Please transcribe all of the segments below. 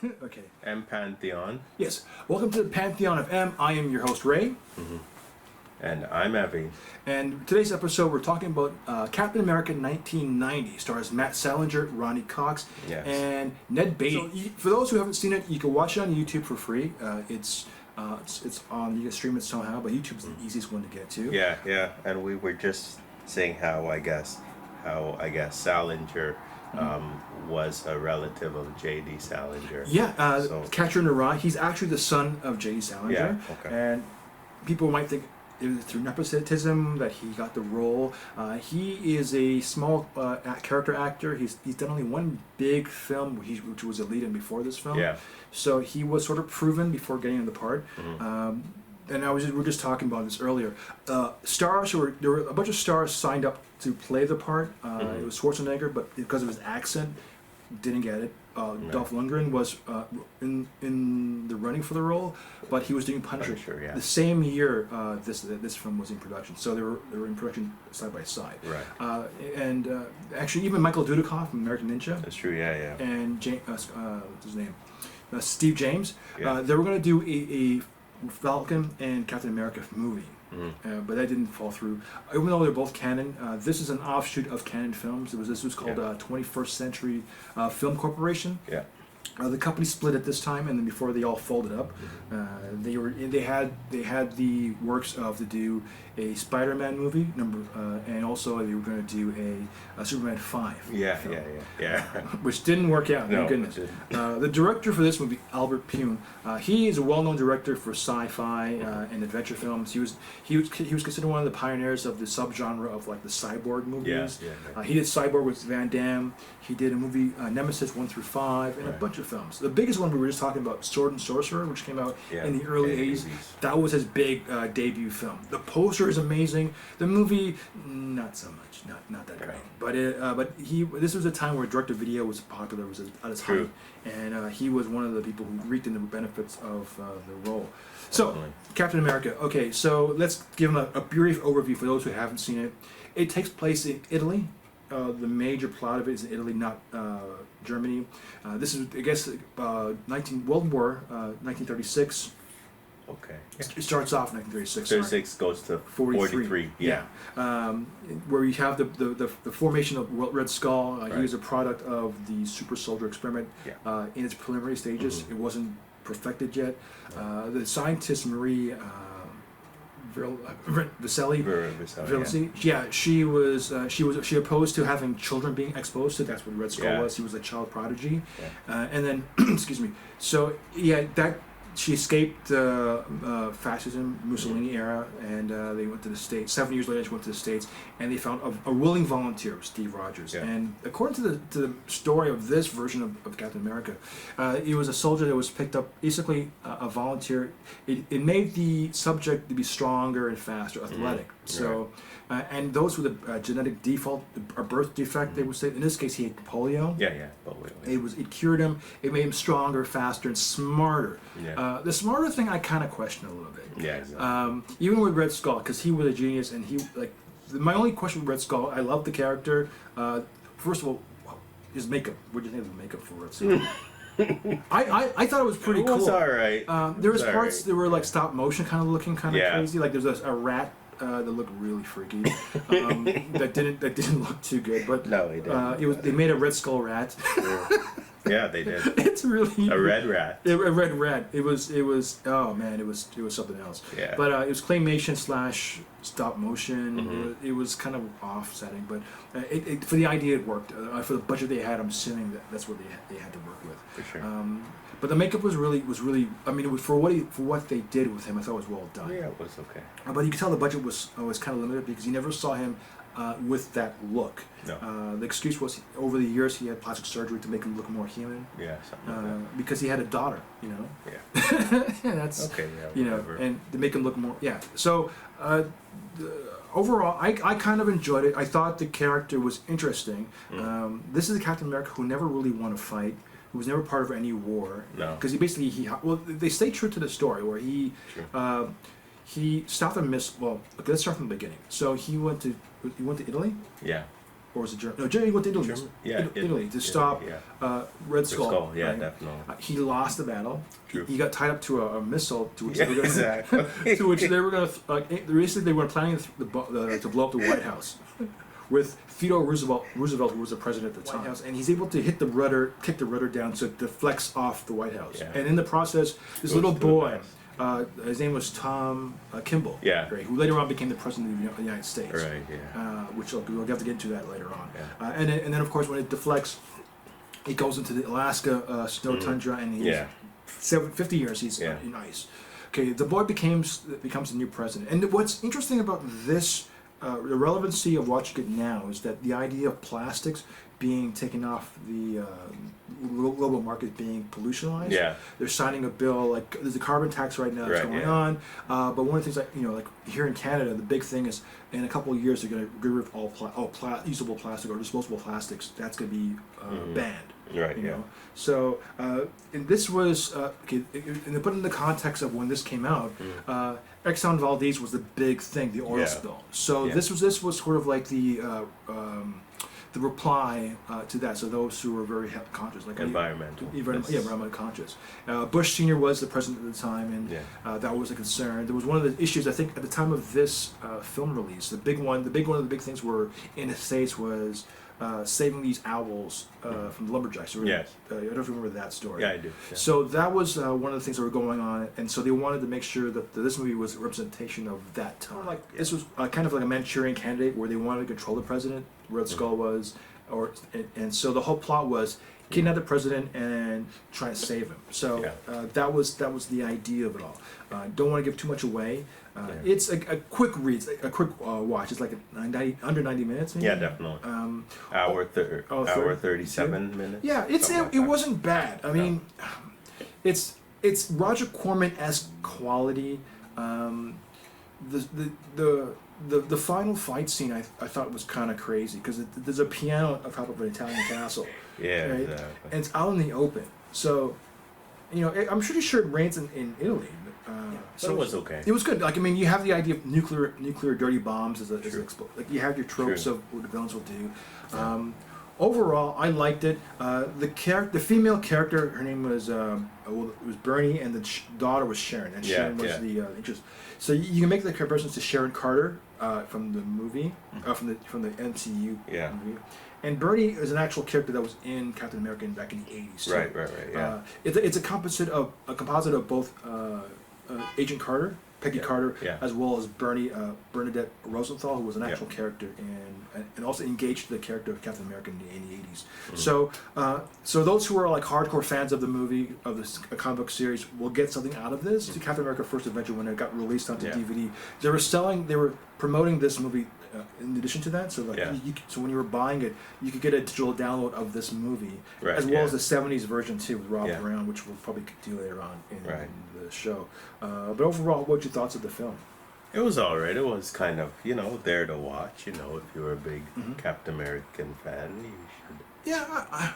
Okay. And Pantheon. Yes. Welcome to the Pantheon of M. I am your host, Ray. And I'm Evie. And today's episode, we're talking about Captain America 1990. Stars Matt Salinger, Ronnie Cox, Yes. and Ned Beatty. So, for those who haven't seen it, you can watch it on YouTube for free. It's on, you can stream it somehow, but YouTube's the easiest one to get to. Yeah. And we were just saying how I guess Salinger was a relative of J.D. Salinger. Yeah, So- Catcher in the Rye. He's actually the son of J.D. Salinger. Yeah, okay. And people might think it was through nepotism that he got the role. He is a small character actor. He's done only one big film, which was a lead-in before this film. Yeah. So he was sort of proven before getting in the part. And we were just talking about this earlier. There were a bunch of stars signed up to play the part. It was Schwarzenegger, but because of his accent, didn't get it. Dolph Lundgren was in the running for the role, but he was doing Punisher. Yeah. The same year this film was in production, so they were in production side by side. Right. And actually, even Michael Dudikoff from American Ninja That's true. Yeah. and what's his name, Steve James. Yeah. They were going to do a Falcon and Captain America movie. But that didn't fall through. Even though they're both canon, this is an offshoot of Canon Films. This was called 21st Century Film Corporation. Yeah. The company split at this time, and then before they all folded up, they had the works of to do a Spider-Man movie and also they were going to do a Superman 5. Yeah. Which didn't work out. No, Thank goodness. it The director for this would be Albert Pune. He is a well-known director for sci-fi and adventure films. He was considered one of the pioneers of the subgenre of like the cyborg movies. Yeah. He did Cyborg with Van Damme. He did a movie Nemesis 1 through 5 and a bunch of films. The biggest one we were just talking about, Sword and Sorcerer, which came out in the early 80s. That was his big debut film. The poster is amazing. The movie, not so much. Not that great. But this was a time where direct-to-video was popular, was at its height, and he was one of the people who reaped in the benefits of the role. So, Definitely. Captain America. Okay, so let's give him a brief overview for those who haven't seen it. It takes place in Italy. The major plot of it is in Italy, not Germany. This is, I guess, World War 1936. Okay. It starts off 1936. 36 goes to 43. Yeah. Where you have the formation of Red Skull. He Right. was a product of the super soldier experiment in its preliminary stages. It wasn't perfected yet. The scientist Marie Vicelli, she opposed to having children being exposed to. That's what Red Skull was. He was a child prodigy, and then excuse me. So she escaped fascism, Mussolini era, and they went to the States. 7 years later, she went to the States, and they found a willing volunteer, Steve Rogers. Yeah. And according to the story of this version of Captain America, he was a soldier that was picked up, basically a volunteer. It made the subject to be stronger and faster, athletic. So, and those with a genetic default, a birth defect, they would say. In this case, he had polio. Yeah. But wait. It cured him. It made him stronger, faster, and smarter. Yeah. The smarter thing I kind of question a little bit. Yeah. Exactly. Even with Red Skull, because he was a genius, and my only question with Red Skull, I love the character. First of all, his makeup. What do you think of the makeup for Red Skull? I thought it was pretty cool. It was alright. There was parts that were like stop motion kind of looking kind of Yeah. crazy. Like there's a rat that looked really freaky. That didn't look too good. But No, it didn't. they made a Red Skull rat. Yeah, they did. It's really A red rat. A red rat. It was oh man, it was something else. Yeah. But it was claymation / stop motion. It was kind of offsetting, but for the idea it worked. For the budget they had, I'm assuming that's what they had to work with. For sure. But the makeup was really. I mean, it was for what they did with him. I thought it was well done. Yeah, it was okay. But you could tell the budget was kind of limited because you never saw him with that look. No. The excuse was over the years he had plastic surgery to make him look more human. Yeah, something like that. Because he had a daughter, Yeah. Yeah, that's Okay, yeah, whatever. and to make him look more. Yeah. So overall, I kind of enjoyed it. I thought the character was interesting. This is a Captain America who never really won a fight. Who was never part of any war. No. Because they stay true to the story where he stopped a miss. Well, let's start from the beginning. So he went to Italy. Yeah. or was it Germany? No, Germany went to Italy. Italy to stop Red Skull. Yeah, right? definitely. He lost the battle. True. He got tied up to a missile to which Yeah, they were gonna, exactly. to which they were going to. Basically, they were planning to blow up the White House. With Theodore Roosevelt, who was the president at the time, and he's able to hit the rudder, kick the rudder down, so it deflects off the White House. Yeah. And in the process, this little boy, his name was Tom Kimball, Yeah. right, who later on became the president of the United States. Right. Yeah. Which we'll have to get into that later on. Yeah. And then of course when it deflects, it goes into the Alaska snow tundra, and he's 50 years he's in ice. Okay, the boy becomes the new president. And what's interesting about this. The relevancy of watching it now is that the idea of plastics being taken off the global market being pollutionized. Yeah. They're signing a bill, like there's a carbon tax right now that's going on. But one of the things like here in Canada, the big thing is in a couple of years they're going to get rid of all usable plastic or disposable plastics. That's going to be banned. Right. You know? So, and this was and to put in the context of when this came out, Exxon Valdez was the big thing, the oil spill. So this was sort of like the reply to that. So those who were very health conscious, like environmental conscious. Bush Senior was the president at the time, and that was a concern. There was one of the issues I think at the time of this film release. The big one of the big things were in the States was. Saving these owls from the lumberjacks. Yes. I don't know if you remember that story. Yeah, I do. Yeah. So that was one of the things that were going on, and so they wanted to make sure that this movie was a representation of that time. This was kind of like a Manchurian Candidate, where they wanted to control the president. Red Skull was, and so the whole plot was kidnap the president and try to save him. So that was the idea of it all. Don't want to give too much away. It's a quick read, a quick watch. It's like under 90 minutes. Maybe? Yeah, definitely. Hour 37 minutes. Yeah, it wasn't bad. I mean, it's Roger Corman-esque quality. The final fight scene I thought was kind of crazy because there's a piano on top of an Italian castle. Yeah, right? exactly. And it's out in the open. So, I'm pretty sure it rains in Italy. So it was okay. It was good. Like, I mean, you have the idea of nuclear dirty bombs as like you have your tropes True. of what the villains will do. Overall, I liked it. The female character, her name was it was Bernie, and the daughter was Sharon, and Sharon was the interest. So you can make the comparisons to Sharon Carter from the movie, from the MCU movie. And Bernie is an actual character that was in Captain America back in the 80s. Right. Yeah. It's a composite of both Agent Carter, Peggy Carter, as well as Bernadette Rosenthal, who was an actual character and also engaged the character of Captain America in the 80s. So those who are like hardcore fans of the movie, of this comic book series, will get something out of this. The Captain America First Adventure, when it got released onto DVD, they were promoting this movie in addition to that. So like, so when you were buying it, you could get a digital download of this movie, as well as the 70s version too with Rob Brown, which we'll probably do later on in the show. But overall, what's your thoughts of the film? It was alright. It was kind of, there to watch. If you're a big Captain American fan, you should. Yeah,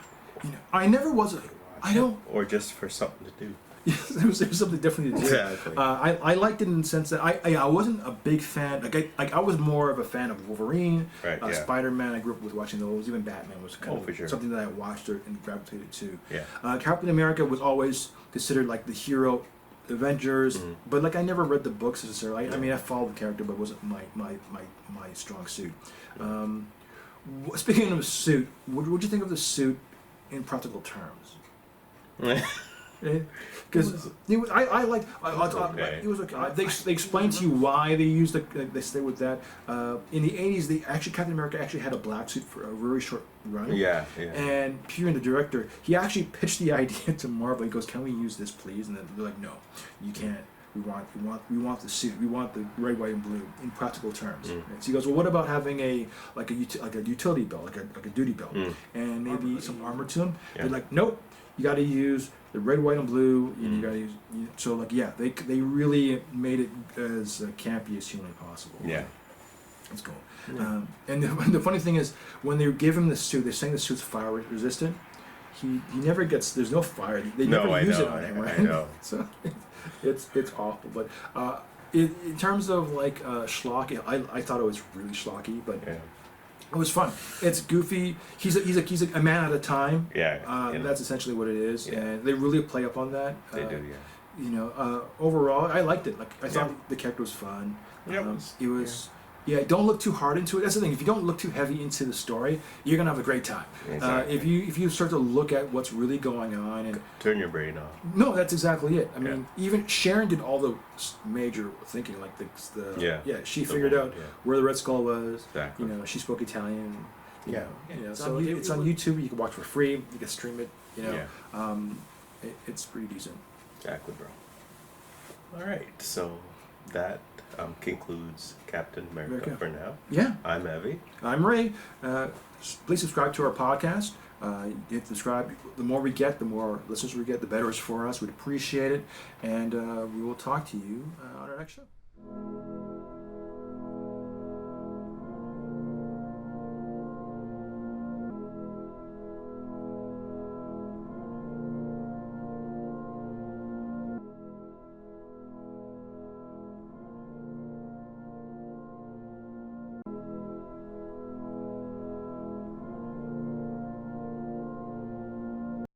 I never was. I don't. Or just for something to do. there was something different to do. Exactly. I liked it in the sense that I wasn't a big fan. I was more of a fan of Wolverine, Spider-Man. I grew up with watching those. Even Batman was kind of something that I watched and gravitated to. Yeah. Captain America was always considered like the hero. Avengers, but like I never read the books necessarily. I mean, I followed the character, but it wasn't my strong suit. Speaking of suit, what would you think of the suit in practical terms? Because I liked. It was okay. They explained to you why they used they stay with that. In the 80s, Captain America actually had a black suit for a very short run. Yeah. And Peter, the director, he actually pitched the idea to Marvel. He goes, "Can we use this, please?" And then they're like, "No, you can't. We want the suit. We want the red, white, and blue in practical terms." So he goes, "Well, what about having a utility belt, like a duty belt, and maybe some armor to him?" They're like, "Nope. You got to use the red, white, and blue. And you got to use." So they really made it as campy as humanly possible. Yeah. That's cool. Yeah. And the funny thing is, when they give him the suit, they're saying the suit's fire resistant. He never gets. There's no fire. They never use it on him, right? I know. So it's awful. But in terms of like schlocky, I thought it was really schlocky. But It was fun. It's goofy. He's a man at a time. Yeah. That's essentially what it is, Yeah. and they really play up on that. They do, yeah. You know, overall, I liked it. Like I thought the character was fun. Yeah, It was. Yeah, don't look too hard into it. That's the thing. If you don't look too heavy into the story, you're gonna have a great time. Exactly. If you start to look at what's really going on and Turn your brain off. no, that's exactly it. I mean, even Sharon did all the major thinking, like she figured out where the Red Skull was. Exactly. You know, she spoke Italian. You know, It's so it's on YouTube. You can watch for free. You can stream it. You know, it's pretty decent. Exactly, bro. All right, so that concludes Captain America for now. Yeah. I'm Evie. I'm Ray. Please subscribe to our podcast. Hit subscribe. The more we get, the more listeners we get, the better it's for us. We'd appreciate it. And we will talk to you on our next show.